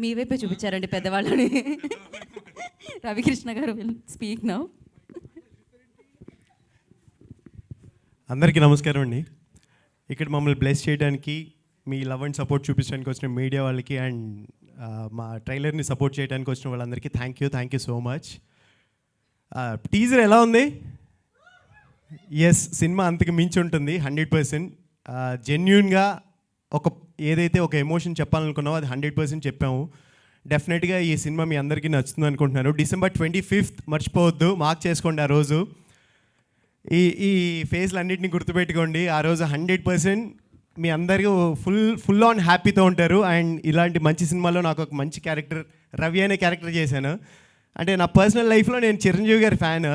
మీ వైపే చూపించారండి పెద్దవాళ్ళని. రవికృష్ణ గారు విల్ స్పీక్ నౌ. అందరికీ నమస్కారం అండి. ఇక్కడ మమ్మల్ని బ్లెస్ చేయడానికి, మీ లవ్ అండ్ సపోర్ట్ చూపించడానికి వచ్చిన మీడియా వాళ్ళకి అండ్ మా ట్రైలర్ని సపోర్ట్ చేయడానికి వచ్చిన వాళ్ళందరికీ thank you so much. Teaser ఎలా ఉంది? ఎస్, సినిమా అంతకు మించి ఉంటుంది 100%. జెన్యూన్గా ఏదైతే ఒక ఎమోషన్ చెప్పాలనుకున్నామో అది 100% చెప్పాము. డెఫినెట్గా ఈ సినిమా మీ అందరికీ నచ్చుతుంది అనుకుంటున్నాను. December 25th మర్చిపోవద్దు, మార్క్ చేసుకోండి ఆ రోజు. ఈ ఫేజ్లు అన్నింటినీ గుర్తుపెట్టుకోండి. ఆ రోజు 100% మీ అందరికీ ఫుల్ ఆన్ హ్యాపీతో ఉంటారు. అండ్ ఇలాంటి మంచి సినిమాలో నాకు ఒక మంచి క్యారెక్టర్, రవి అనే క్యారెక్టర్ చేశాను. అంటే నా పర్సనల్ లైఫ్లో నేను చిరంజీవి గారి ఫ్యాన్.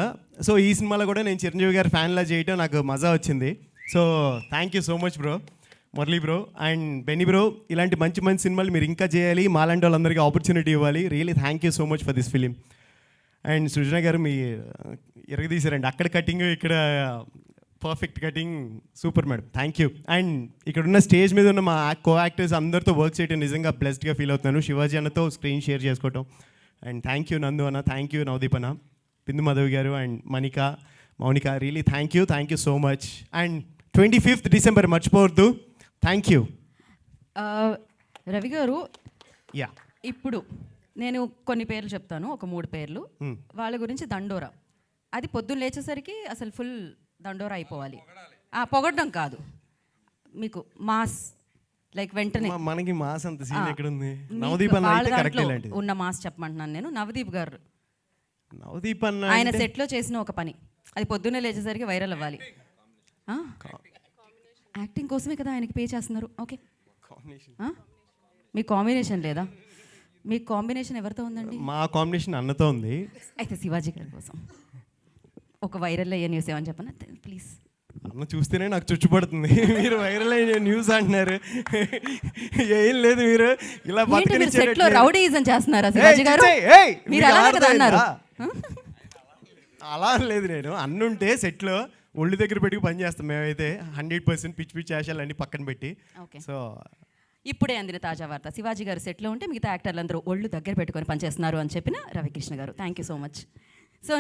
సో ఈ సినిమాలో కూడా నేను చిరంజీవి గారి ఫ్యాన్లా చేయటం నాకు మజా వచ్చింది. So thank you so much bro, Murali bro and Benny bro. ఇలాంటి మంచి మంచి సినిమాలు మీరు ఇంకా చేయాలి, మాలాంటి వాళ్ళందరికీ ఆపర్చునిటీ ఇవ్వాలి. Really thank you so much for this film. And Srujana గారు మీ ఎరగదీశారండి, అక్కడ కటింగ్ ఇక్కడ perfect cutting, super madam, thank you. And ఇక్కడ ఉన్న స్టేజ్ మీద ఉన్న మా కో యాక్టర్స్ అందరితో వర్క్ చేయడం నిజంగా బ్లెస్డ్గా ఫీల్ అవుతున్నాను. శివాజీ అన్నతో స్క్రీన్ షేర్ చేసుకోవటం. అండ్ థ్యాంక్ యూ నందు అన్న, థ్యాంక్ యూ నవదీప్ అన్న, బిందు మాధవ్ గారు and Mounika really thank you so much. And 25th December మర్చిపోవద్దు. Thank you. రవి గారు, యా, ఇప్పుడు నేను కొన్ని పేర్లు చెప్తాను, ఒక 3 పేర్లు. వాళ్ళ గురించి దండోరా, అది పొద్దున్న లేచేసరికి అసలు ఫుల్ దండోరా అయిపోవాలి. పొగడ్డం కాదు, మీకు మాస్ లైక్ వెంటనే. మనకి మాస్ అంత సీన్ ఎక్కడ ఉంది? నవదీప్ అన్న అయితే కరెక్ట్ ఇలాంటిది ఉన్న మాస్ చెప్పమంటున్నాను నేను. నవదీప్ అన్న ఆయన సెట్లో చేసిన ఒక పని, అది పొద్దున్నే లేచేసరికి వైరల్ అవ్వాలి. యాక్టింగ్ కోసమే కదా ఆయనకి పే చేస్తున్నారు. ఓకే, మీ కాంబినేషన్ లేదా? మీ కాంబినేషన్ ఎవరితో ఉందండి? మా కాంబినేషన్ అన్నతో ఉంది. అయితే శివాజీ గారి కోసం ఒక వైరల్ అయ్యే న్యూస్ ఏమని చెప్పనా ప్లీజ్? అన్న చూస్తేనే నాకు చుచ్చుపడుతుంది. మీరు వైరల్ అయిన న్యూస్ అంటున్నారు, ఏం లేదు. మీరు ఇలా సెట్లో రౌడీయిజం చేస్తున్నారా శివాజీ గారు? మీరు అలానే కదా అన్నారు. అలా లేదు, నేను అన్నుంటే సెట్లో ఒళ్ళు దగ్గర పెట్టుకు పని చేస్తాం మేమైతే. 100% పిచ్చి ఆశాలన్నీ పక్కన పెట్టి. సో ఇప్పుడే అందిన తాజా వార్త, శివాజీ గారు సెట్లో ఉంటే మిగతా యాక్టర్లు అందరూ ఒళ్ళు దగ్గర పెట్టుకొని పనిచేస్తున్నారు అని చెప్పిన రవికృష్ణ గారు. Thank you so much. So